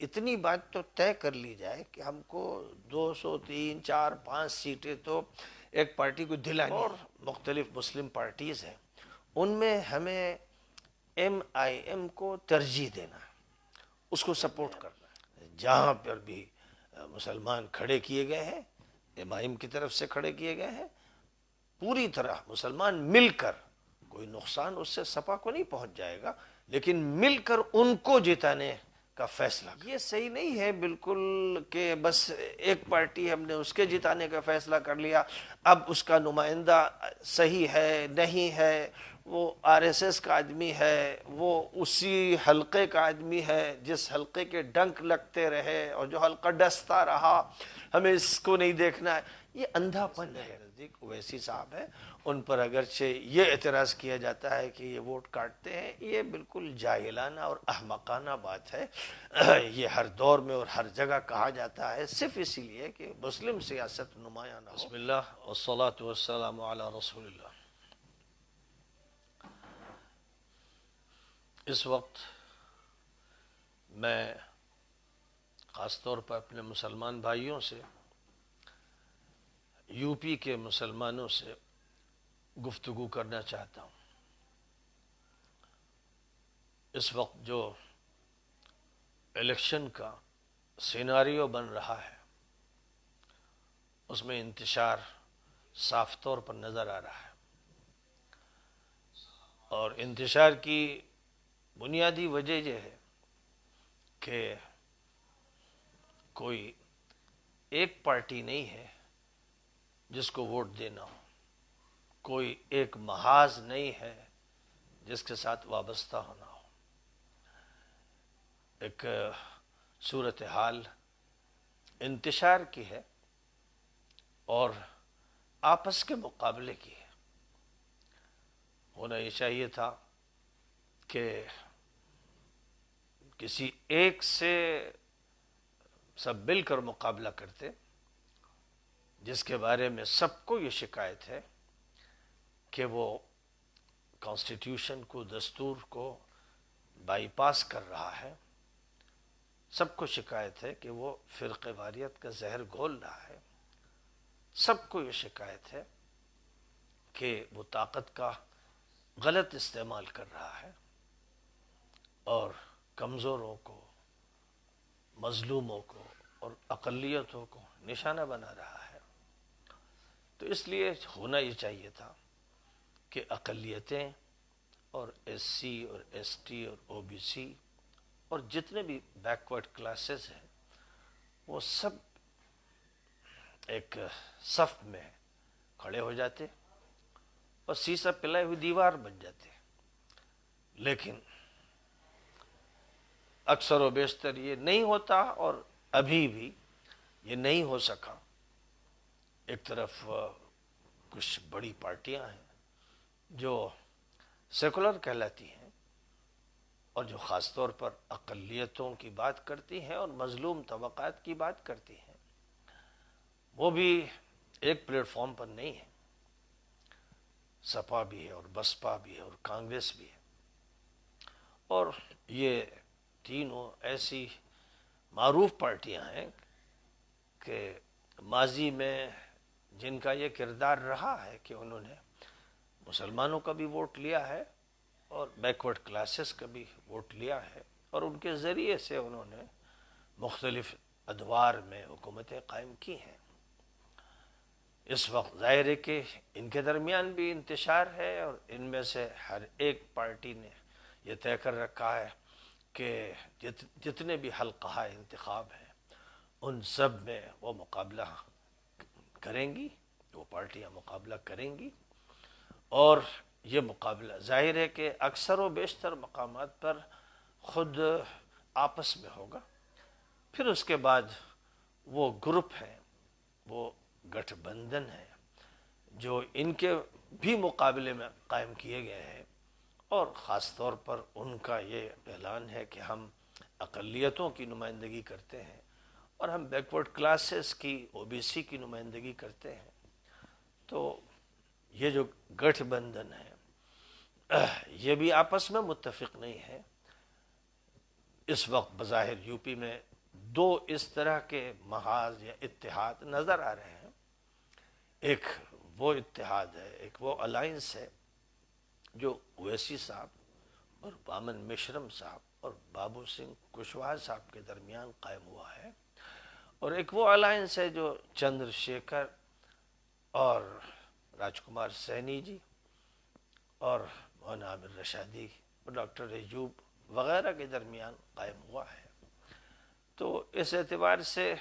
اتنی بات تو طے کر لی جائے کہ ہم کو 200 3 4 5 سیٹیں تو ایک پارٹی کو دلانی، اور مختلف مسلم پارٹیز ہیں ان میں ہمیں ایم آئی ایم کو ترجیح دینا، اس کو سپورٹ کرنا ہے۔ جہاں پر بھی مسلمان کھڑے کیے گئے ہیں، ایم آئی ایم کی طرف سے کھڑے کیے گئے ہیں، پوری طرح مسلمان مل کر، کوئی نقصان اس سے سپا کو نہیں پہنچ جائے گا، لیکن مل کر ان کو جتانے کا فیصلہ۔ یہ صحیح نہیں ہے بالکل کہ بس ایک پارٹی ہم نے اس کے جتانے کا فیصلہ کر لیا، اب اس کا نمائندہ صحیح ہے نہیں ہے، وہ آر ایس ایس کا آدمی ہے، وہ اسی حلقے کا آدمی ہے جس حلقے کے ڈنک لگتے رہے اور جو حلقہ ڈستا رہا، ہمیں اس کو نہیں دیکھنا ہے۔ یہ اندھا پن ہے۔ نزدیک اویسی صاحب ہے، ان پر اگرچہ یہ اعتراض کیا جاتا ہے کہ یہ ووٹ کاٹتے ہیں، یہ بالکل جاہلانہ اور احمقانہ بات ہے۔ یہ ہر دور میں اور ہر جگہ کہا جاتا ہے صرف اسی لیے کہ مسلم سیاست نمایاں نہ ہو۔ بسم اللہ والصلاة والسلام علی رسول اللہ۔ اس وقت میں خاص طور پر اپنے مسلمان بھائیوں سے، یو پی کے مسلمانوں سے گفتگو کرنا چاہتا ہوں۔ اس وقت جو الیکشن کا سیناریو بن رہا ہے اس میں انتشار صاف طور پر نظر آ رہا ہے، اور انتشار کی بنیادی وجہ یہ ہے کہ کوئی ایک پارٹی نہیں ہے جس کو ووٹ دینا ہو، کوئی ایک محاذ نہیں ہے جس کے ساتھ وابستہ ہونا ہو۔ ایک صورتحال انتشار کی ہے اور آپس کے مقابلے کی ہے۔ ہونا یہ چاہیے تھا کہ کسی ایک سے سب مل کر مقابلہ کرتے، جس کے بارے میں سب کو یہ شکایت ہے کہ وہ کانسٹیٹیوشن کو، دستور کو بائی پاس کر رہا ہے۔ سب کو شکایت ہے کہ وہ فرقہ واریت کا زہر گھول رہا ہے۔ سب کو یہ شکایت ہے کہ وہ طاقت کا غلط استعمال کر رہا ہے اور کمزوروں کو، مظلوموں کو اور اقلیتوں کو نشانہ بنا رہا ہے۔ تو اس لیے ہونا یہ چاہیے تھا کہ اقلیتیں اور ایس سی اور ایس ٹی اور او بی سی اور جتنے بھی بیکورڈ کلاسز ہیں وہ سب ایک صف میں کھڑے ہو جاتے اور سیسا پلائے ہوئی دیوار بن جاتے، لیکن اکثر و بیشتر یہ نہیں ہوتا، اور ابھی بھی یہ نہیں ہو سکا۔ ایک طرف کچھ بڑی پارٹیاں ہیں جو سیکولر کہلاتی ہیں اور جو خاص طور پر اقلیتوں کی بات کرتی ہیں اور مظلوم طبقات کی بات کرتی ہیں، وہ بھی ایک پلیٹ فارم پر نہیں ہے۔ سپا بھی ہے اور بسپا بھی ہے اور کانگریس بھی ہے، اور یہ تینوں ایسی معروف پارٹیاں ہیں کہ ماضی میں جن کا یہ کردار رہا ہے کہ انہوں نے مسلمانوں کا بھی ووٹ لیا ہے اور بیکورڈ کلاسز کا بھی ووٹ لیا ہے، اور ان کے ذریعے سے انہوں نے مختلف ادوار میں حکومتیں قائم کی ہیں۔ اس وقت ظاہر ہے کہ ان کے درمیان بھی انتشار ہے، اور ان میں سے ہر ایک پارٹی نے یہ طے کر رکھا ہے کہ جتنے بھی حلقہ انتخاب ہیں ان سب میں وہ مقابلہ کریں گی، وہ پارٹیاں مقابلہ کریں گی، اور یہ مقابلہ ظاہر ہے کہ اکثر و بیشتر مقامات پر خود آپس میں ہوگا۔ پھر اس کے بعد وہ گروپ ہیں، وہ گٹھ بندھن ہے جو ان کے بھی مقابلے میں قائم کیے گئے ہیں، اور خاص طور پر ان کا یہ اعلان ہے کہ ہم اقلیتوں کی نمائندگی کرتے ہیں اور ہم بیکورڈ کلاسز کی، او بی سی کی نمائندگی کرتے ہیں۔ تو یہ جو گٹھ بندھن ہے یہ بھی آپس میں متفق نہیں ہے اس وقت بظاہر یو پی میں دو اس طرح کے محاذ یا اتحاد نظر آ رہے ہیں. ایک وہ اتحاد ہے، ایک وہ الائنس ہے جو اویسی صاحب اور بامن مشرم صاحب اور بابو سنگھ کشواہا صاحب کے درمیان قائم ہوا ہے، اور ایک وہ الائنس ہے جو چندر شیکھر اور راج کمار سینی جی اور مولانا عامر رشادی اور ڈاکٹر ایوب وغیرہ کے درمیان قائم ہوا ہے. تو اس اعتبار سے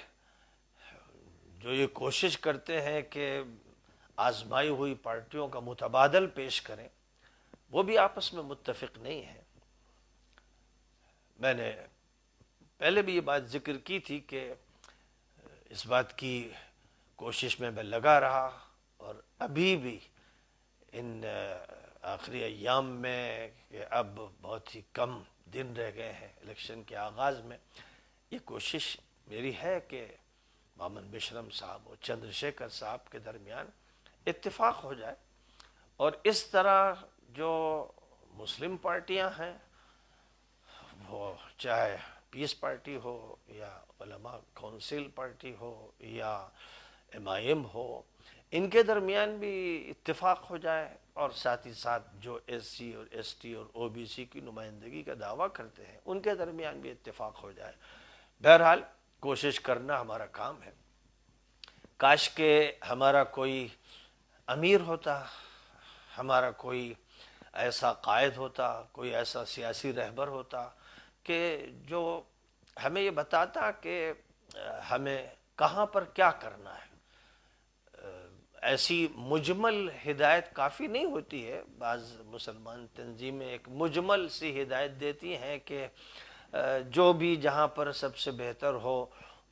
جو یہ کوشش کرتے ہیں کہ آزمائی ہوئی پارٹیوں کا متبادل پیش کریں، وہ بھی آپس میں متفق نہیں ہیں. میں نے پہلے بھی یہ بات ذکر کی تھی کہ اس بات کی کوشش میں لگا رہا، اور ابھی بھی ان آخری ایام میں کہ اب بہت ہی کم دن رہ گئے ہیں الیکشن کے آغاز میں، یہ کوشش میری ہے کہ بامن مشرم صاحب اور چندر شیکھر صاحب کے درمیان اتفاق ہو جائے، اور اس طرح جو مسلم پارٹیاں ہیں، وہ چاہے پیس پارٹی ہو یا علماء کونسل پارٹی ہو یا MIM ہو، ان کے درمیان بھی اتفاق ہو جائے، اور ساتھ ہی ساتھ جو SC اور ST اور OBC کی نمائندگی کا دعویٰ کرتے ہیں ان کے درمیان بھی اتفاق ہو جائے. بہرحال کوشش کرنا ہمارا کام ہے. کاش کہ ہمارا کوئی امیر ہوتا، ہمارا کوئی ایسا قائد ہوتا، کوئی ایسا سیاسی رہبر ہوتا کہ جو ہمیں یہ بتاتا کہ ہمیں کہاں پر کیا کرنا ہے. ایسی مجمل ہدایت کافی نہیں ہوتی ہے. بعض مسلمان تنظیمیں ایک مجمل سی ہدایت دیتی ہیں کہ جو بھی جہاں پر سب سے بہتر ہو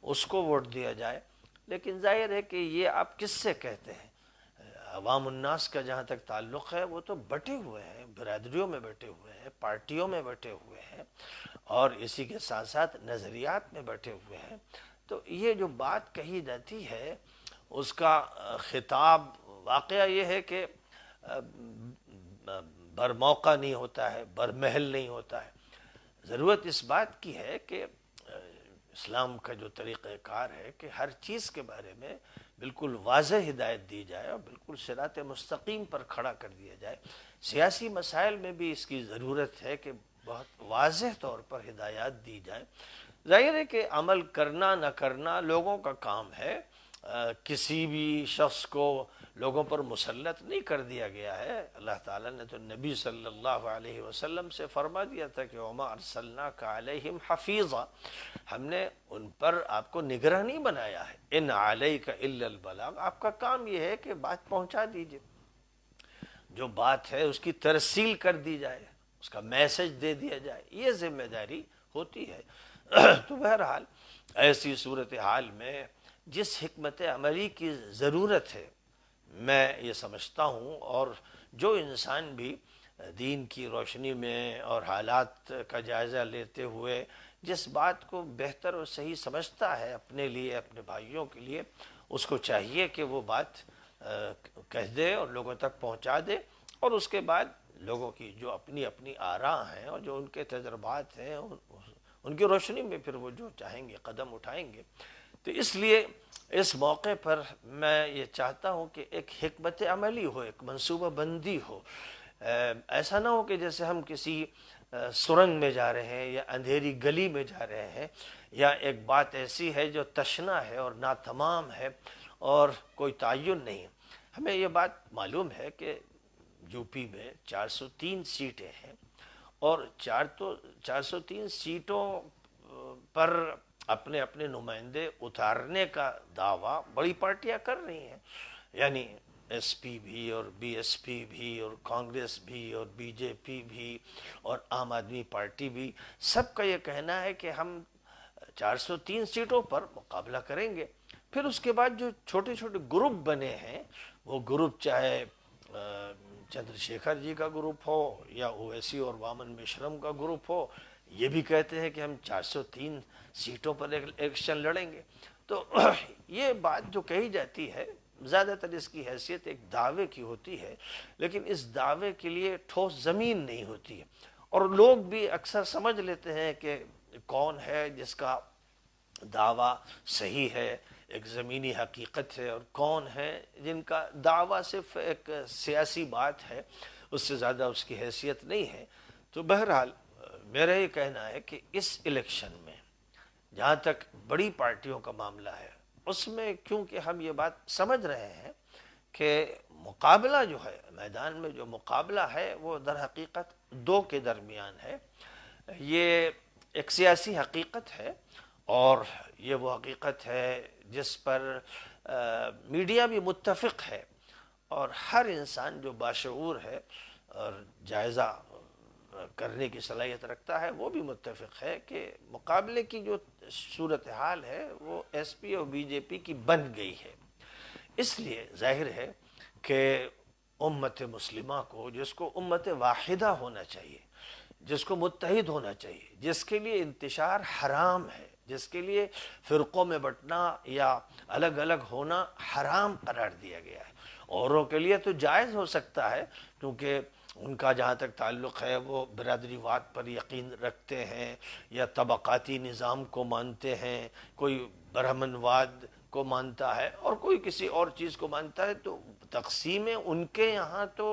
اس کو ووٹ دیا جائے، لیکن ظاہر ہے کہ یہ آپ کس سے کہتے ہیں؟ عوام الناس کا جہاں تک تعلق ہے وہ تو بٹے ہوئے ہیں، برادریوں میں بٹے ہوئے ہیں، پارٹیوں میں بٹے ہوئے ہیں، اور اسی کے ساتھ ساتھ نظریات میں بٹے ہوئے ہیں. تو یہ جو بات کہی جاتی ہے اس کا خطاب واقعہ یہ ہے کہ برموقع نہیں ہوتا ہے، برمحل نہیں ہوتا ہے. ضرورت اس بات کی ہے کہ اسلام کا جو طریقہ کار ہے کہ ہر چیز کے بارے میں بالکل واضح ہدایت دی جائے اور بالکل صراط مستقیم پر کھڑا کر دیا جائے. سیاسی مسائل میں بھی اس کی ضرورت ہے کہ بہت واضح طور پر ہدایات دی جائے. ظاہر ہے کہ عمل کرنا نہ کرنا لوگوں کا کام ہے. کسی بھی شخص کو لوگوں پر مسلط نہیں کر دیا گیا ہے. اللہ تعالیٰ نے تو نبی صلی اللہ علیہ وسلم سے فرما دیا تھا کہ وَمَا أَرْسَلْنَاكَ عَلَيْهِمْ حَفِيظًا، ہم نے ان پر آپ کو نگراں نہیں بنایا ہے. إِنْ عَلَيْكَ إِلَّا الْبَلَاغُ، آپ کا کام یہ ہے کہ بات پہنچا دیجئے، جو بات ہے اس کی ترسیل کر دی جائے، اس کا میسج دے دیا جائے، یہ ذمہ داری ہوتی ہے. تو بہرحال ایسی صورتحال میں جس حکمت عملی کی ضرورت ہے، میں یہ سمجھتا ہوں، اور جو انسان بھی دین کی روشنی میں اور حالات کا جائزہ لیتے ہوئے جس بات کو بہتر اور صحیح سمجھتا ہے اپنے لیے، اپنے بھائیوں کے لیے، اس کو چاہیے کہ وہ بات کہہ دے اور لوگوں تک پہنچا دے، اور اس کے بعد لوگوں کی جو اپنی اپنی آراء ہیں اور جو ان کے تجربات ہیں ان کی روشنی میں پھر وہ جو چاہیں گے قدم اٹھائیں گے. تو اس لیے اس موقع پر میں یہ چاہتا ہوں کہ ایک حکمت عملی ہو، ایک منصوبہ بندی ہو. ایسا نہ ہو کہ جیسے ہم کسی سرنگ میں جا رہے ہیں یا اندھیری گلی میں جا رہے ہیں، یا ایک بات ایسی ہے جو تشنا ہے اور ناتمام ہے اور کوئی تعین نہیں. ہمیں یہ بات معلوم ہے کہ یو پی میں 403 سیٹیں ہیں، اور 403 سیٹوں پر اپنے اپنے نمائندے اتارنے کا دعویٰ بڑی پارٹیاں کر رہی ہیں. یعنی SP بھی اور BSP بھی اور کانگریس بھی اور BJP بھی اور عام آدمی پارٹی بھی، سب کا یہ کہنا ہے کہ ہم 403 سیٹوں پر مقابلہ کریں گے. پھر اس کے بعد جو چھوٹے چھوٹے گروپ بنے ہیں، وہ گروپ چاہے چندر شیکھر جی کا گروپ ہو یا اویسی اور وامن مشرم کا گروپ ہو، یہ بھی کہتے ہیں کہ ہم 403 سیٹوں پر الیکشن لڑیں گے. تو یہ بات جو کہی جاتی ہے زیادہ تر اس کی حیثیت ایک دعوے کی ہوتی ہے، لیکن اس دعوے کے لیے ٹھوس زمین نہیں ہوتی ہے، اور لوگ بھی اکثر سمجھ لیتے ہیں کہ کون ہے جس کا دعویٰ صحیح ہے، ایک زمینی حقیقت ہے، اور کون ہے جن کا دعویٰ صرف ایک سیاسی بات ہے، اس سے زیادہ اس کی حیثیت نہیں ہے۔ تو بہرحال میرا یہ کہنا ہے کہ اس الیکشن میں جہاں تک بڑی پارٹیوں کا معاملہ ہے، اس میں کیونکہ ہم یہ بات سمجھ رہے ہیں کہ مقابلہ جو ہے، میدان میں جو مقابلہ ہے وہ در حقیقت دو کے درمیان ہے۔ یہ ایک سیاسی حقیقت ہے، اور یہ وہ حقیقت ہے جس پر میڈیا بھی متفق ہے، اور ہر انسان جو باشعور ہے اور جائزہ کرنے کی صلاحیت رکھتا ہے وہ بھی متفق ہے کہ مقابلے کی جو صورتحال ہے وہ ایس پی اور بی جے پی کی بن گئی ہے۔ اس لیے ظاہر ہے کہ امت مسلمہ کو، جس کو امت واحدہ ہونا چاہیے، جس کو متحد ہونا چاہیے، جس کے لیے انتشار حرام ہے، جس کے لیے فرقوں میں بٹنا یا الگ الگ ہونا حرام قرار دیا گیا ہے، اوروں کے لیے تو جائز ہو سکتا ہے کیونکہ ان کا جہاں تک تعلق ہے وہ برادری واد پر یقین رکھتے ہیں یا طبقاتی نظام کو مانتے ہیں، کوئی برہمن واد کو مانتا ہے اور کوئی کسی اور چیز کو مانتا ہے، تو تقسیمیں ان کے یہاں تو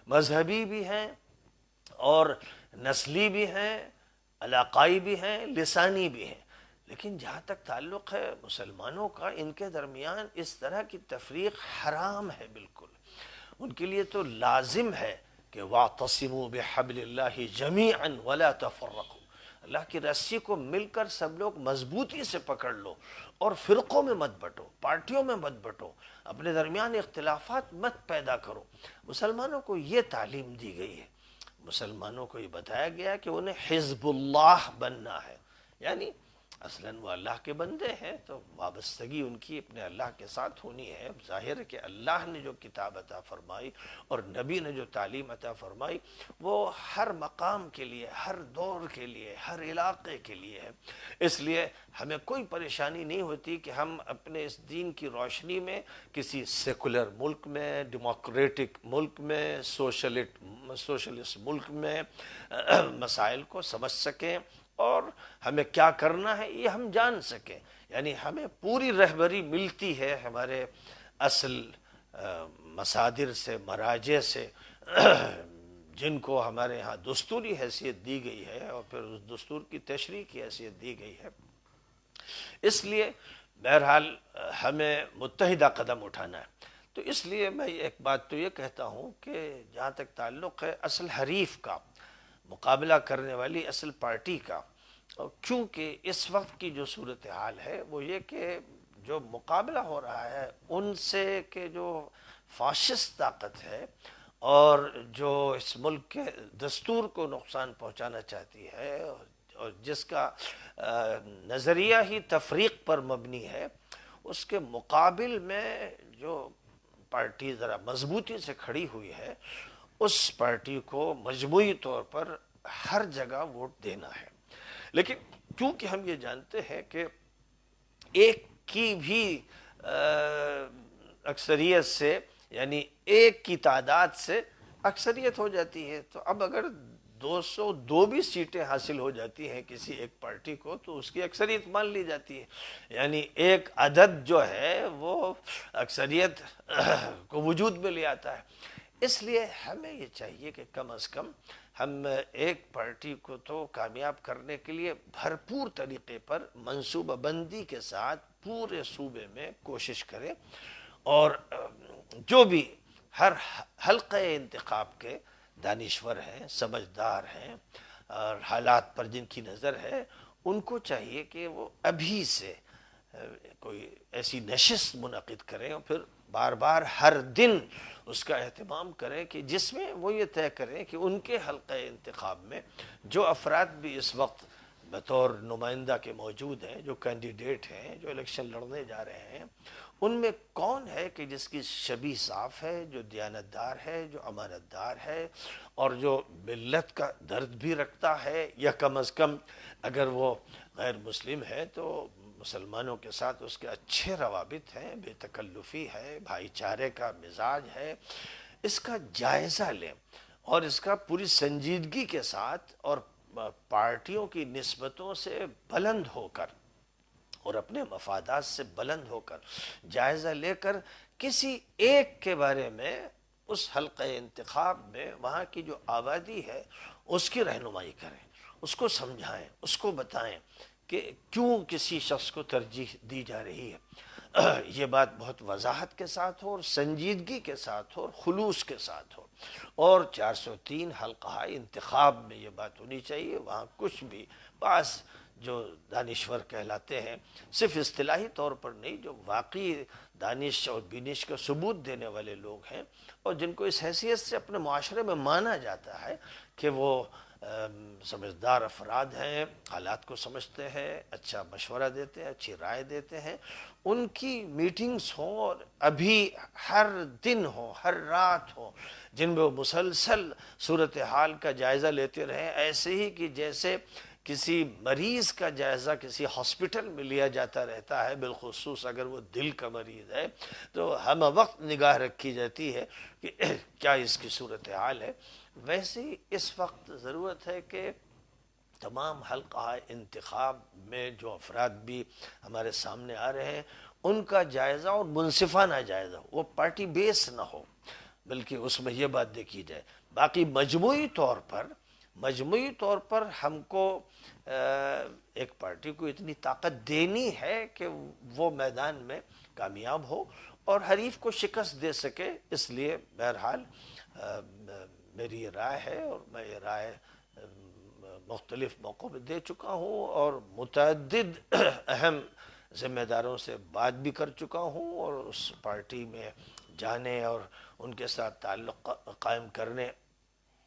مذہبی بھی ہیں اور نسلی بھی ہیں، علاقائی بھی ہیں، لسانی بھی ہیں۔ لیکن جہاں تک تعلق ہے مسلمانوں کا، ان کے درمیان اس طرح کی تفریق حرام ہے بالکل۔ ان کے لیے تو لازم ہے کہ وَاعْتَصِمُوا بِحَبْلِ اللَّهِ جَمِيعًا وَلَا تَفَرَّقُوا، اللہ کی رسی کو مل کر سب لوگ مضبوطی سے پکڑ لو، اور فرقوں میں مت بٹو، پارٹیوں میں مت بٹو، اپنے درمیان اختلافات مت پیدا کرو۔ مسلمانوں کو یہ تعلیم دی گئی ہے، مسلمانوں کو یہ بتایا گیا کہ انہیں حزب اللہ بننا ہے، یعنی اصلاً وہ اللہ کے بندے ہیں تو وابستگی ان کی اپنے اللہ کے ساتھ ہونی ہے۔ ظاہر ہے کہ اللہ نے جو کتاب عطا فرمائی اور نبی نے جو تعلیم عطا فرمائی وہ ہر مقام کے لیے، ہر دور کے لیے، ہر علاقے کے لیے ہے۔ اس لیے ہمیں کوئی پریشانی نہیں ہوتی کہ ہم اپنے اس دین کی روشنی میں کسی سیکولر ملک میں، ڈیموکریٹک ملک میں، سوشلسٹ ملک میں مسائل کو سمجھ سکیں، اور ہمیں کیا کرنا ہے یہ ہم جان سکیں۔ یعنی ہمیں پوری رہبری ملتی ہے ہمارے اصل مصادر سے، مراجع سے، جن کو ہمارے ہاں دستوری حیثیت دی گئی ہے اور پھر اس دستور کی تشریح کی حیثیت دی گئی ہے۔ اس لیے بہرحال ہمیں متحدہ قدم اٹھانا ہے۔ تو اس لیے میں ایک بات تو یہ کہتا ہوں کہ جہاں تک تعلق ہے اصل حریف کا، مقابلہ کرنے والی اصل پارٹی کا، کیونکہ اس وقت کی جو صورتحال ہے وہ یہ کہ جو مقابلہ ہو رہا ہے ان سے کہ جو فاشسٹ طاقت ہے اور جو اس ملک کے دستور کو نقصان پہنچانا چاہتی ہے اور جس کا نظریہ ہی تفریق پر مبنی ہے، اس کے مقابل میں جو پارٹی ذرا مضبوطی سے کھڑی ہوئی ہے اس پارٹی کو مجموعی طور پر ہر جگہ ووٹ دینا ہے۔ لیکن کیونکہ ہم یہ جانتے ہیں کہ ایک کی بھی اکثریت سے، یعنی ایک کی تعداد سے اکثریت ہو جاتی ہے، تو اب اگر 202 بھی سیٹیں حاصل ہو جاتی ہیں کسی ایک پارٹی کو تو اس کی اکثریت مان لی جاتی ہے، یعنی ایک عدد جو ہے وہ اکثریت کو وجود میں لے آتا ہے۔ اس لیے ہمیں یہ چاہیے کہ کم از کم ہم ایک پارٹی کو تو کامیاب کرنے کے لیے بھرپور طریقے پر منصوبہ بندی کے ساتھ پورے صوبے میں کوشش کریں، اور جو بھی ہر حلقہ انتخاب کے دانشور ہیں، سمجھدار ہیں اور حالات پر جن کی نظر ہے، ان کو چاہیے کہ وہ ابھی سے کوئی ایسی نشست منعقد کریں اور پھر بار بار ہر دن اس کا اہتمام کریں کہ جس میں وہ یہ طے کریں کہ ان کے حلقہ انتخاب میں جو افراد بھی اس وقت بطور نمائندہ کے موجود ہیں، جو کینڈیڈیٹ ہیں، جو الیکشن لڑنے جا رہے ہیں، ان میں کون ہے کہ جس کی شبیہ صاف ہے، جو دیانتدار ہے، جو امانت دار ہے اور جو ملت کا درد بھی رکھتا ہے، یا کم از کم اگر وہ غیر مسلم ہے تو مسلمانوں کے ساتھ اس کے اچھے روابط ہیں، بے تکلفی ہے، بھائی چارے کا مزاج ہے۔ اس کا جائزہ لیں اور اس کا پوری سنجیدگی کے ساتھ اور پارٹیوں کی نسبتوں سے بلند ہو کر اور اپنے مفادات سے بلند ہو کر جائزہ لے کر کسی ایک کے بارے میں اس حلقہ انتخاب میں وہاں کی جو آبادی ہے اس کی رہنمائی کریں، اس کو سمجھائیں، اس کو بتائیں کہ کیوں کسی شخص کو ترجیح دی جا رہی ہے، یہ بات بہت وضاحت کے ساتھ ہو اور سنجیدگی کے ساتھ ہو اور خلوص کے ساتھ ہو، اور 403 حلقہ انتخاب میں یہ بات ہونی چاہیے۔ وہاں کچھ بھی بعض جو دانشور کہلاتے ہیں صرف اصطلاحی طور پر نہیں، جو واقعی دانش اور بینش کا ثبوت دینے والے لوگ ہیں اور جن کو اس حیثیت سے اپنے معاشرے میں مانا جاتا ہے کہ وہ سمجھدار افراد ہیں، حالات کو سمجھتے ہیں، اچھا مشورہ دیتے ہیں، اچھی رائے دیتے ہیں، ان کی میٹنگز ہوں اور ابھی ہر دن ہوں، ہر رات ہوں، جن میں وہ مسلسل صورتحال کا جائزہ لیتے رہیں، ایسے ہی کہ جیسے کسی مریض کا جائزہ کسی ہاسپٹل میں لیا جاتا رہتا ہے، بالخصوص اگر وہ دل کا مریض ہے تو ہم وقت نگاہ رکھی جاتی ہے کہ کیا اس کی صورتحال ہے، ویسے ہی اس وقت ضرورت ہے کہ تمام حلقہ انتخاب میں جو افراد بھی ہمارے سامنے آ رہے ہیں ان کا جائزہ اور منصفانہ جائزہ، وہ پارٹی بیس نہ ہو بلکہ اس میں یہ بات دیکھی جائے۔ باقی مجموعی طور پر ہم کو ایک پارٹی کو اتنی طاقت دینی ہے کہ وہ میدان میں کامیاب ہو اور حریف کو شکست دے سکے، اس لیے بہرحال میری یہ رائے ہے اور میں یہ رائے مختلف موقعوں پہ دے چکا ہوں اور متعدد اہم ذمہ داروں سے بات بھی کر چکا ہوں اور اس پارٹی میں جانے اور ان کے ساتھ تعلق قائم کرنے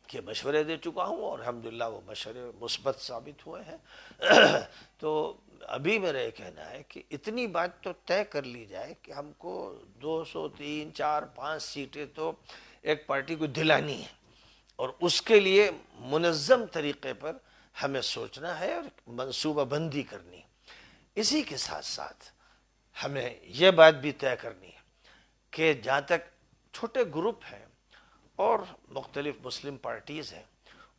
کے مشورے دے چکا ہوں اور الحمدللہ وہ مشورے مثبت ثابت ہوئے ہیں۔ تو ابھی میرا یہ کہنا ہے کہ اتنی بات تو طے کر لی جائے کہ ہم کو 200 3 4 5 سیٹیں تو ایک پارٹی کو دلانی ہے اور اس کے لیے منظم طریقے پر ہمیں سوچنا ہے اور منصوبہ بندی کرنی ہے۔ اسی کے ساتھ ساتھ ہمیں یہ بات بھی طے کرنی ہے کہ جہاں تک چھوٹے گروپ ہیں اور مختلف مسلم پارٹیز ہیں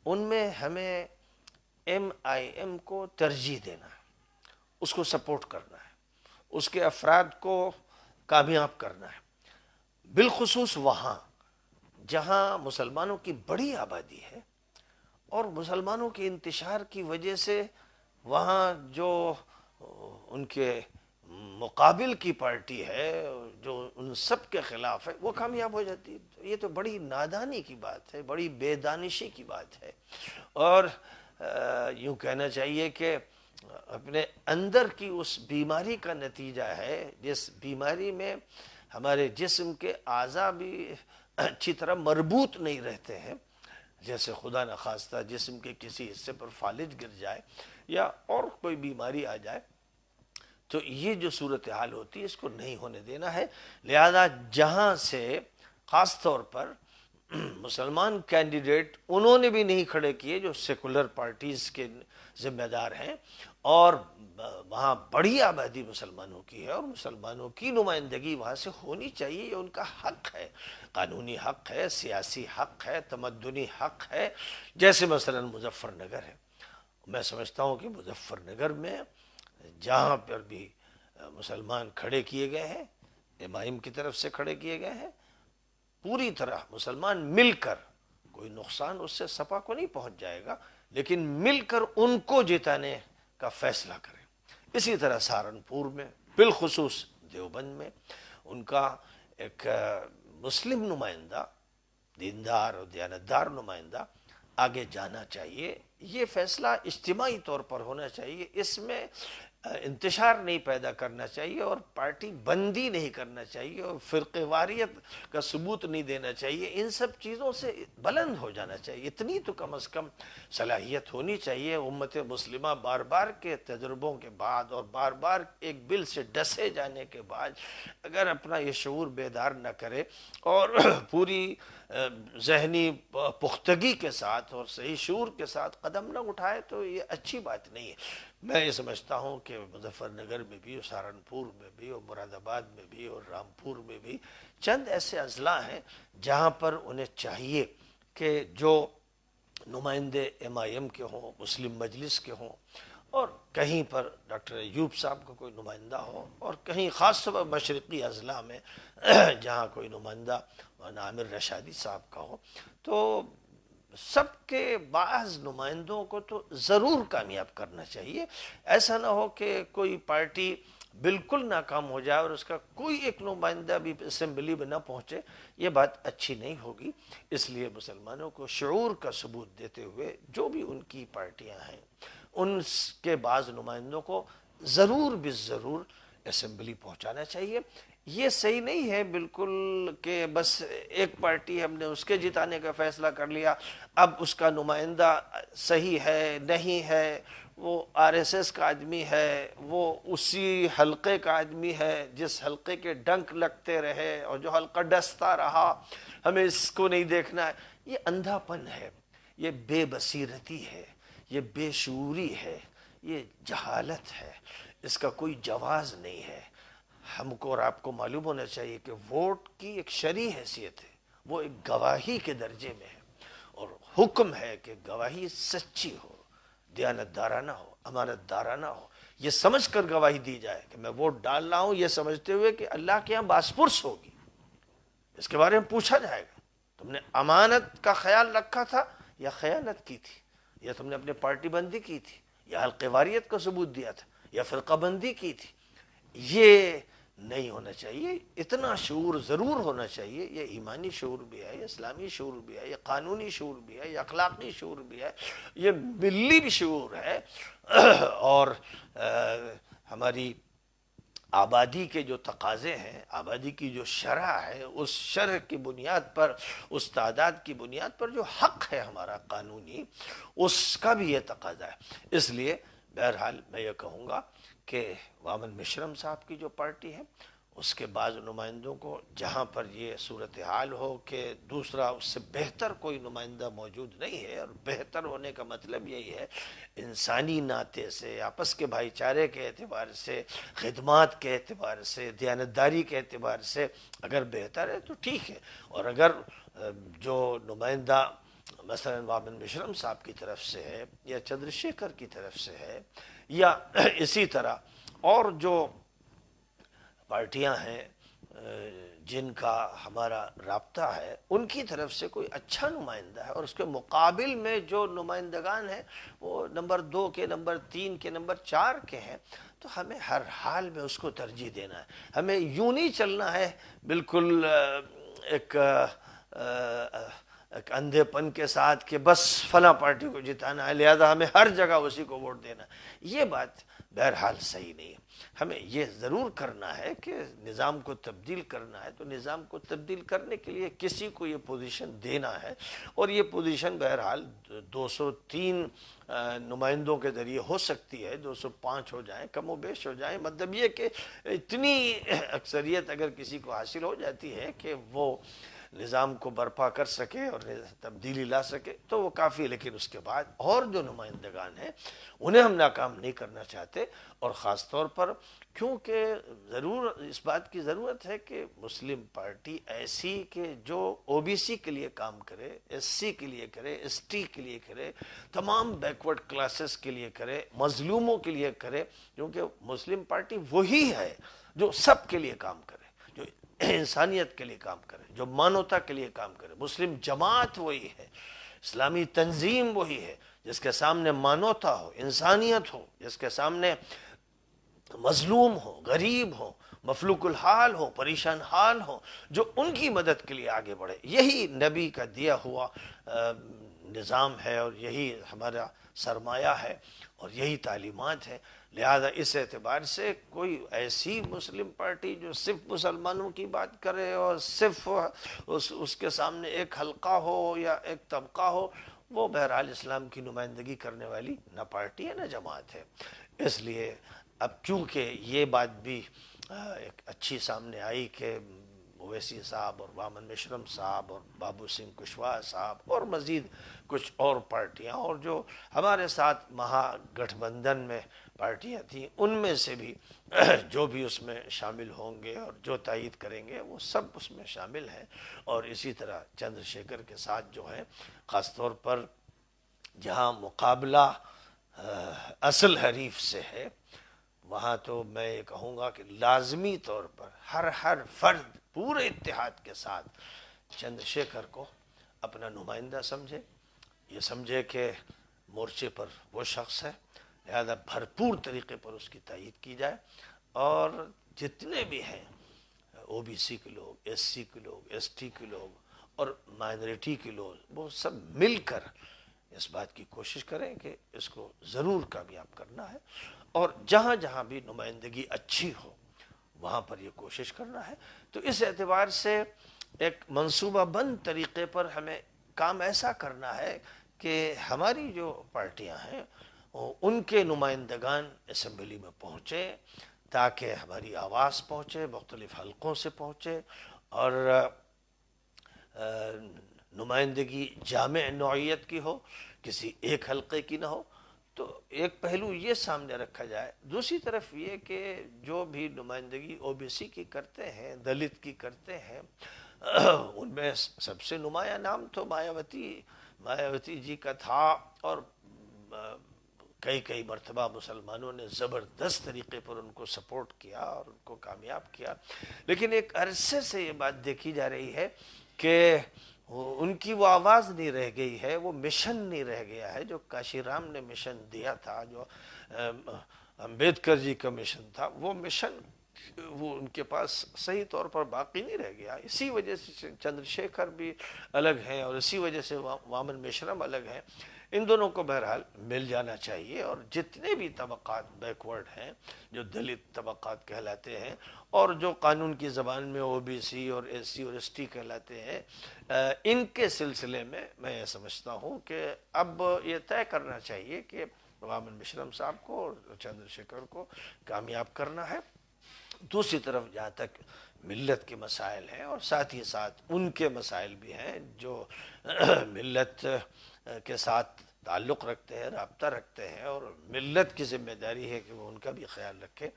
ان میں ہمیں ایم آئی ایم کو ترجیح دینا ہے، اس کو سپورٹ کرنا ہے، اس کے افراد کو کامیاب کرنا ہے، بالخصوص وہاں جہاں مسلمانوں کی بڑی آبادی ہے اور مسلمانوں کے انتشار کی وجہ سے وہاں جو ان کے مقابل کی پارٹی ہے جو ان سب کے خلاف ہے وہ کامیاب ہو جاتی ہے۔ یہ تو بڑی نادانی کی بات ہے، بڑی بے دانشی کی بات ہے اور یوں کہنا چاہیے کہ اپنے اندر کی اس بیماری کا نتیجہ ہے جس بیماری میں ہمارے جسم کے اعضاء بھی اچھی طرح مربوط نہیں رہتے ہیں، جیسے خدا نخواستہ جسم کے کسی حصے پر فالج گر جائے یا اور کوئی بیماری آ جائے تو یہ جو صورتحال ہوتی ہے اس کو نہیں ہونے دینا ہے۔ لہذا جہاں سے خاص طور پر مسلمان کینڈیڈیٹ انہوں نے بھی نہیں کھڑے کیے جو سیکولر پارٹیز کے ذمہ دار ہیں اور وہاں بڑی آبادی مسلمانوں کی ہے اور مسلمانوں کی نمائندگی وہاں سے ہونی چاہیے، یہ ان کا حق ہے، قانونی حق ہے، سیاسی حق ہے، تمدنی حق ہے۔ جیسے مثلا مظفر نگر ہے، میں سمجھتا ہوں کہ مظفر نگر میں جہاں پر بھی مسلمان کھڑے کیے گئے ہیں، امام کی طرف سے کھڑے کیے گئے ہیں، پوری طرح مسلمان مل کر، کوئی نقصان اس سے سپا کو نہیں پہنچ جائے گا لیکن مل کر ان کو جتانے کا فیصلہ کریں۔ اسی طرح سہارنپور میں بالخصوص دیوبند میں ان کا ایک مسلم نمائندہ، دیندار اور دیانتدار نمائندہ آگے جانا چاہیے۔ یہ فیصلہ اجتماعی طور پر ہونا چاہیے، اس میں انتشار نہیں پیدا کرنا چاہیے اور پارٹی بندی نہیں کرنا چاہیے اور فرقے واریت کا ثبوت نہیں دینا چاہیے، ان سب چیزوں سے بلند ہو جانا چاہیے۔ اتنی تو کم از کم صلاحیت ہونی چاہیے۔ امت مسلمہ بار بار کے تجربوں کے بعد اور بار بار ایک بل سے ڈسے جانے کے بعد اگر اپنا یہ شعور بیدار نہ کرے اور پوری ذہنی پختگی کے ساتھ اور صحیح شعور کے ساتھ قدم نہ اٹھائے تو یہ اچھی بات نہیں ہے۔ میں یہ سمجھتا ہوں کہ مظفر نگر میں بھی اور سہارنپور میں بھی اور مراد آباد میں بھی اور رامپور میں بھی چند ایسے اضلاع ہیں جہاں پر انہیں چاہیے کہ جو نمائندے MIM کے ہوں، مسلم مجلس کے ہوں، اور کہیں پر ڈاکٹر ایوب صاحب کا کوئی نمائندہ ہو، اور کہیں خاص طور پر مشرقی اضلاع میں جہاں کوئی نمائندہ مولانا عامر رشادی صاحب کا ہو، تو سب کے بعض نمائندوں کو تو ضرور کامیاب کرنا چاہیے۔ ایسا نہ ہو کہ کوئی پارٹی بالکل ناکام ہو جائے اور اس کا کوئی ایک نمائندہ بھی اسمبلی میں نہ پہنچے، یہ بات اچھی نہیں ہوگی۔ اس لیے مسلمانوں کو شعور کا ثبوت دیتے ہوئے جو بھی ان کی پارٹیاں ہیں ان کے بعض نمائندوں کو ضرور ضرور اسمبلی پہنچانا چاہیے۔ یہ صحیح نہیں ہے بالکل کہ بس ایک پارٹی ہم نے اس کے جتانے کا فیصلہ کر لیا، اب اس کا نمائندہ صحیح ہے نہیں ہے، وہ RSS کا آدمی ہے، وہ اسی حلقے کا آدمی ہے جس حلقے کے ڈنک لگتے رہے اور جو حلقہ ڈستا رہا، ہمیں اس کو نہیں دیکھنا ہے۔ یہ اندھا پن ہے، یہ بے بصیرتی ہے، یہ بے شعوری ہے، یہ جہالت ہے، اس کا کوئی جواز نہیں ہے۔ ہم کو اور آپ کو معلوم ہونا چاہیے کہ ووٹ کی ایک شرعی حیثیت ہے، وہ ایک گواہی کے درجے میں ہے، اور حکم ہے کہ گواہی سچی ہو، دیانت دارانہ ہو، امانت دارانہ ہو، یہ سمجھ کر گواہی دی جائے کہ میں ووٹ ڈال رہا ہوں یہ سمجھتے ہوئے کہ اللہ کے یہاں باسپرس ہوگی، اس کے بارے میں پوچھا جائے گا تم نے امانت کا خیال رکھا تھا یا خیانت کی تھی، یا تم نے اپنے پارٹی بندی کی تھی، یا حلقہ واریت کا ثبوت دیا تھا، یا فرقہ بندی کی تھی۔ یہ نہیں ہونا چاہیے۔ اتنا شعور ضرور ہونا چاہیے، یہ ایمانی شعور بھی ہے، یہ اسلامی شعور بھی ہے، یہ قانونی شعور بھی ہے، یہ اخلاقی شعور بھی ہے، یہ ملی بھی شعور ہے، اور ہماری آبادی کے جو تقاضے ہیں، آبادی کی جو شرح ہے، اس شرح کی بنیاد پر، اس تعداد کی بنیاد پر جو حق ہے ہمارا قانونی، اس کا بھی یہ تقاضا ہے۔ اس لیے بہرحال میں یہ کہوں گا کہ وامن مشرم صاحب کی جو پارٹی ہے اس کے بعض نمائندوں کو، جہاں پر یہ صورتحال ہو کہ دوسرا اس سے بہتر کوئی نمائندہ موجود نہیں ہے، اور بہتر ہونے کا مطلب یہی ہے انسانی ناطے سے، آپس کے بھائی چارے کے اعتبار سے، خدمات کے اعتبار سے، دیانتداری کے اعتبار سے اگر بہتر ہے تو ٹھیک ہے، اور اگر جو نمائندہ مثلا وامن مشرم صاحب کی طرف سے ہے یا چندر شیکھر کی طرف سے ہے، یا اسی طرح اور جو پارٹیاں ہیں جن کا ہمارا رابطہ ہے، ان کی طرف سے کوئی اچھا نمائندہ ہے اور اس کے مقابل میں جو نمائندگان ہیں وہ نمبر 2 کے، نمبر 3 کے، نمبر 4 کے ہیں، تو ہمیں ہر حال میں اس کو ترجیح دینا ہے۔ ہمیں یوں نہیں چلنا ہے بالکل ایک اندھے پن کے ساتھ کہ بس فلاں پارٹی کو جتانا ہے لہذا ہمیں ہر جگہ اسی کو ووٹ دینا ہے۔ یہ بات بہرحال صحیح نہیں ہے۔ ہمیں یہ ضرور کرنا ہے کہ نظام کو تبدیل کرنا ہے تو نظام کو تبدیل کرنے کے لیے کسی کو یہ پوزیشن دینا ہے، اور یہ پوزیشن بہرحال 203 نمائندوں کے ذریعے ہو سکتی ہے، 205 ہو جائیں، کم و بیش ہو جائیں، مطلب یہ کہ اتنی اکثریت اگر کسی کو حاصل ہو جاتی ہے کہ وہ نظام کو برپا کر سکے اور تبدیلی لا سکے تو وہ کافی، لیکن اس کے بعد اور جو نمائندگان ہیں انہیں ہم ناکام نہیں کرنا چاہتے، اور خاص طور پر کیونکہ ضرور اس بات کی ضرورت ہے کہ مسلم پارٹی ایسی کہ جو OBC کے لیے کام کرے، SC کے لیے کرے، ST کے لیے کرے، تمام بیکورڈ کلاسز کے لیے کرے، مظلوموں کے لیے کرے، کیونکہ مسلم پارٹی وہی ہے جو سب کے لیے کام کرے، جو انسانیت کے لیے کام کرے، جو مانوتا کے لیے کام کرے۔ مسلم جماعت وہی ہے، اسلامی تنظیم وہی ہے جس کے سامنے مانوتا ہو، انسانیت ہو، جس کے سامنے مظلوم ہو، غریب ہو، مفلوق الحال ہو، پریشان حال ہو، جو ان کی مدد کے لیے آگے بڑھے۔ یہی نبی کا دیا ہوا نظام ہے، اور یہی ہمارا سرمایہ ہے، اور یہی تعلیمات ہے۔ لہذا اس اعتبار سے کوئی ایسی مسلم پارٹی جو صرف مسلمانوں کی بات کرے اور صرف اس کے سامنے ایک حلقہ ہو یا ایک طبقہ ہو، وہ بہرحال اسلام کی نمائندگی کرنے والی نہ پارٹی ہے نہ جماعت ہے۔ اس لیے اب چونکہ یہ بات بھی ایک اچھی سامنے آئی کہ اویسی صاحب اور وامن مشرم صاحب اور بابو سنگھ کشواہا صاحب اور مزید کچھ اور پارٹیاں، اور جو ہمارے ساتھ مہا گٹھ بندھن میں پارٹیاں تھیں، ان میں سے بھی جو بھی اس میں شامل ہوں گے اور جو تائید کریں گے وہ سب اس میں شامل ہیں، اور اسی طرح چندر شیکھر کے ساتھ جو ہے خاص طور پر جہاں مقابلہ اصل حریف سے ہے، وہاں تو میں یہ کہوں گا کہ لازمی طور پر ہر فرد پورے اتحاد کے ساتھ چندر شیکھر کو اپنا نمائندہ سمجھے، یہ سمجھے کہ مورچے پر وہ شخص ہے، لہذا بھرپور طریقے پر اس کی تائید کی جائے، اور جتنے بھی ہیں او بی سی کے لوگ، ایس سی کے لوگ، ایس ٹی کے لوگ اور مائنورٹی کے لوگ، وہ سب مل کر اس بات کی کوشش کریں کہ اس کو ضرور کامیاب کرنا ہے، اور جہاں جہاں بھی نمائندگی اچھی ہو وہاں پر یہ کوشش کرنا ہے۔ تو اس اعتبار سے ایک منصوبہ بند طریقے پر ہمیں کام ایسا کرنا ہے کہ ہماری جو پارٹیاں ہیں ان کے نمائندگان اسمبلی میں پہنچے، تاکہ ہماری آواز پہنچے، مختلف حلقوں سے پہنچے، اور نمائندگی جامع نوعیت کی ہو، کسی ایک حلقے کی نہ ہو۔ تو ایک پہلو یہ سامنے رکھا جائے، دوسری طرف یہ کہ جو بھی نمائندگی او بی سی کی کرتے ہیں، دلت کی کرتے ہیں، ان میں سب سے نمایاں نام تو مایاوتی جی کا تھا، اور کئی مرتبہ مسلمانوں نے زبردست طریقے پر ان کو سپورٹ کیا اور ان کو کامیاب کیا، لیکن ایک عرصے سے یہ بات دیکھی جا رہی ہے کہ ان کی وہ آواز نہیں رہ گئی ہے، وہ مشن نہیں رہ گیا ہے جو کاشی رام نے مشن دیا تھا، جو امبیڈکر جی کا مشن تھا، وہ مشن وہ ان کے پاس صحیح طور پر باقی نہیں رہ گیا۔ اسی وجہ سے چندر شیکھر بھی الگ ہیں، اور اسی وجہ سے وامن میشرم الگ ہیں۔ ان دونوں کو بہرحال مل جانا چاہیے، اور جتنے بھی طبقات بیکورڈ ہیں، جو دلت طبقات کہلاتے ہیں، اور جو قانون کی زبان میں او بی سی اور ایس سی اور ایس ٹی کہلاتے ہیں، ان کے سلسلے میں میں یہ سمجھتا ہوں کہ اب یہ طے کرنا چاہیے کہ وامن میشرم صاحب کو اور چندر شیکھر کو کامیاب کرنا ہے۔ دوسری طرف جہاں تک ملت کے مسائل ہیں، اور ساتھ ہی ساتھ ان کے مسائل بھی ہیں جو ملت کے ساتھ تعلق رکھتے ہیں، رابطہ رکھتے ہیں، اور ملت کی ذمہ داری ہے کہ وہ ان کا بھی خیال رکھے،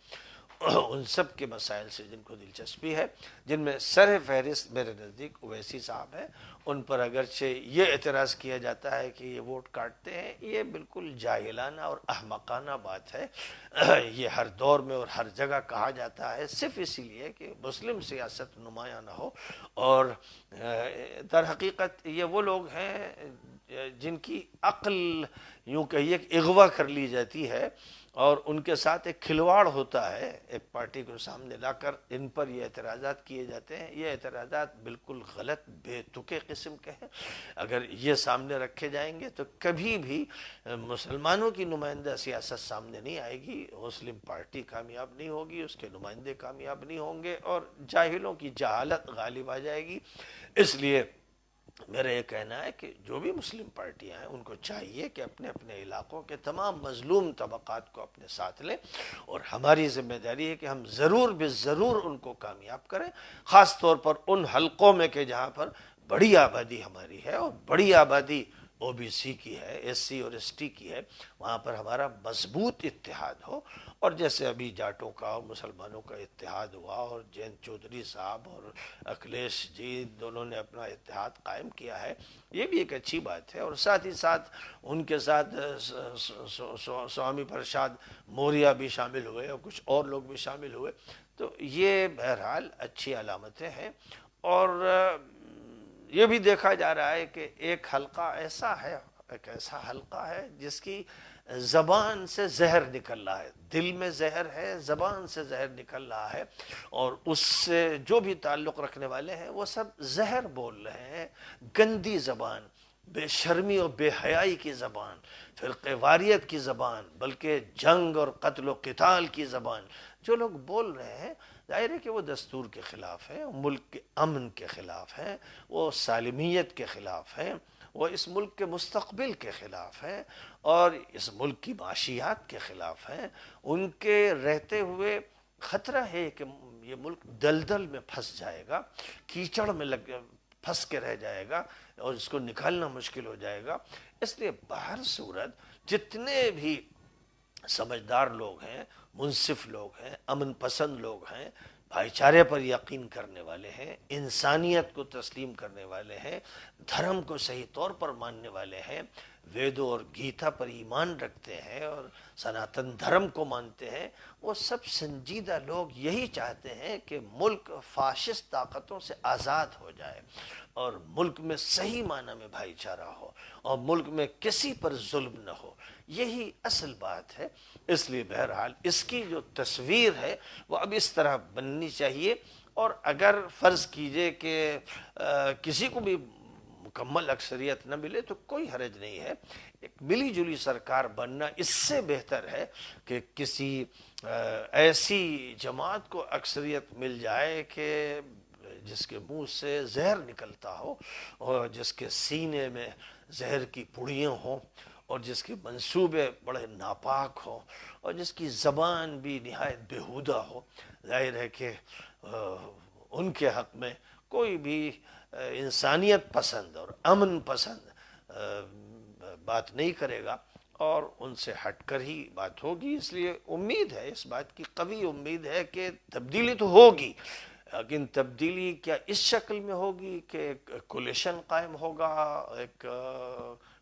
ان سب کے مسائل سے جن کو دلچسپی ہے، جن میں سر فہرست میرے نزدیک اویسی صاحب ہیں۔ ان پر اگرچہ یہ اعتراض کیا جاتا ہے کہ یہ ووٹ کاٹتے ہیں، یہ بالکل جاہلانہ اور احمقانہ بات ہے۔ یہ ہر دور میں اور ہر جگہ کہا جاتا ہے، صرف اسی لیے کہ مسلم سیاست نمایاں نہ ہو، اور در حقیقت یہ وہ لوگ ہیں جن کی عقل یوں کہیے کہ اغوا کر لی جاتی ہے، اور ان کے ساتھ ایک کھلواڑ ہوتا ہے، ایک پارٹی کو سامنے لا کر ان پر یہ اعتراضات کیے جاتے ہیں۔ یہ اعتراضات بالکل غلط بے تکے قسم کے ہیں، اگر یہ سامنے رکھے جائیں گے تو کبھی بھی مسلمانوں کی نمائندہ سیاست سامنے نہیں آئے گی، مسلم پارٹی کامیاب نہیں ہوگی، اس کے نمائندے کامیاب نہیں ہوں گے، اور جاہلوں کی جہالت غالب آ جائے گی۔ اس لیے میرا یہ کہنا ہے کہ جو بھی مسلم پارٹیاں ہیں ان کو چاہیے کہ اپنے اپنے علاقوں کے تمام مظلوم طبقات کو اپنے ساتھ لیں، اور ہماری ذمہ داری ہے کہ ہم ضرور ضرور ان کو کامیاب کریں، خاص طور پر ان حلقوں میں کہ جہاں پر بڑی آبادی ہماری ہے، اور بڑی آبادی او بی سی کی ہے، ایس سی اور ایس ٹی کی ہے، وہاں پر ہمارا مضبوط اتحاد ہو۔ اور جیسے ابھی جاٹوں کا اور مسلمانوں کا اتحاد ہوا، اور جینت چودھری صاحب اور اکھلیش جی دونوں نے اپنا اتحاد قائم کیا ہے، یہ بھی ایک اچھی بات ہے، اور ساتھ ہی ساتھ ان کے ساتھ سوامی پرشاد موریہ بھی شامل ہوئے، اور کچھ اور لوگ بھی شامل ہوئے، تو یہ بہرحال اچھی علامتیں ہیں۔ اور یہ بھی دیکھا جا رہا ہے کہ ایک حلقہ ایسا ہے، ایک ایسا حلقہ ہے جس کی زبان سے زہر نکل رہا ہے، دل میں زہر ہے، زبان سے زہر نکل رہا ہے، اور اس سے جو بھی تعلق رکھنے والے ہیں وہ سب زہر بول رہے ہیں، گندی زبان، بے شرمی اور بے حیائی کی زبان، فرقہ واریت کی زبان، بلکہ جنگ اور قتل و قتال کی زبان جو لوگ بول رہے ہیں، ظاہر ہے کہ وہ دستور کے خلاف ہیں، ملک کے امن کے خلاف ہیں، وہ سالمیت کے خلاف ہیں، وہ اس ملک کے مستقبل کے خلاف ہیں، اور اس ملک کی معاشیات کے خلاف ہیں۔ ان کے رہتے ہوئے خطرہ ہے کہ یہ ملک دلدل میں پھنس جائے گا، کیچڑ میں پھنس کے رہ جائے گا، اور اس کو نکالنا مشکل ہو جائے گا۔ اس لیے بہر صورت جتنے بھی سمجھدار لوگ ہیں، منصف لوگ ہیں، امن پسند لوگ ہیں، بھائی چارے پر یقین کرنے والے ہیں، انسانیت کو تسلیم کرنے والے ہیں، دھرم کو صحیح طور پر ماننے والے ہیں، ویدوں اور گیتا پر ایمان رکھتے ہیں اور سناتن دھرم کو مانتے ہیں، وہ سب سنجیدہ لوگ یہی چاہتے ہیں کہ ملک فاشسٹ طاقتوں سے آزاد ہو جائے اور ملک میں صحیح معنی میں بھائی چارہ ہو اور ملک میں کسی پر ظلم نہ ہو۔ یہی اصل بات ہے۔ اس لیے بہرحال اس کی جو تصویر ہے وہ اب اس طرح بننی چاہیے، اور اگر فرض کیجئے کہ کسی کو بھی مکمل اکثریت نہ ملے تو کوئی حرج نہیں ہے، ایک ملی جلی سرکار بننا اس سے بہتر ہے کہ کسی ایسی جماعت کو اکثریت مل جائے کہ جس کے منہ سے زہر نکلتا ہو اور جس کے سینے میں زہر کی پڑیاں ہوں اور جس کے منصوبے بڑے ناپاک ہوں اور جس کی زبان بھی نہایت بیہودہ ہو۔ ظاہر ہے کہ ان کے حق میں کوئی بھی انسانیت پسند اور امن پسند بات نہیں کرے گا اور ان سے ہٹ کر ہی بات ہوگی۔ اس لیے امید ہے، اس بات کی قوی امید ہے کہ تبدیلی تو ہوگی، لیکن تبدیلی کیا اس شکل میں ہوگی کہ کولیشن قائم ہوگا، ایک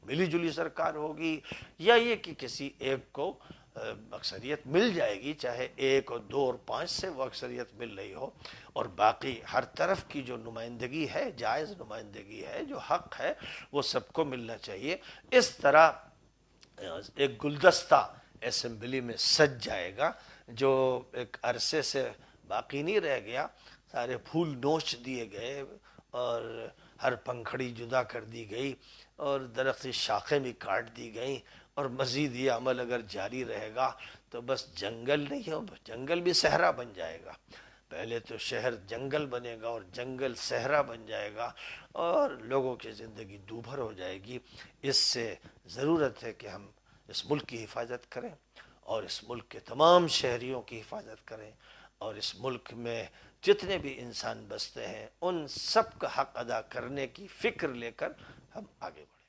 ملی جلی سرکار ہوگی، یا یہ کہ کسی ایک کو اکثریت مل جائے گی، چاہے ایک اور دو اور پانچ سے وہ اکثریت مل رہی ہو، اور باقی ہر طرف کی جو نمائندگی ہے، جائز نمائندگی ہے، جو حق ہے، وہ سب کو ملنا چاہیے۔ اس طرح ایک گلدستہ اسمبلی میں سج جائے گا جو ایک عرصے سے باقی نہیں رہ گیا، سارے پھول نوچ دیے گئے اور ہر پنکھڑی جدا کر دی گئی اور درخت کی شاخیں بھی کاٹ دی گئیں، اور مزید یہ عمل اگر جاری رہے گا تو بس جنگل نہیں ہو، جنگل بھی صحرا بن جائے گا۔ پہلے تو شہر جنگل بنے گا اور جنگل صحرا بن جائے گا اور لوگوں کی زندگی دوبھر ہو جائے گی۔ اس سے ضرورت ہے کہ ہم اس ملک کی حفاظت کریں اور اس ملک کے تمام شہریوں کی حفاظت کریں، اور اس ملک میں جتنے بھی انسان بستے ہیں ان سب کا حق ادا کرنے کی فکر لے کر ہم آگے بڑھیں۔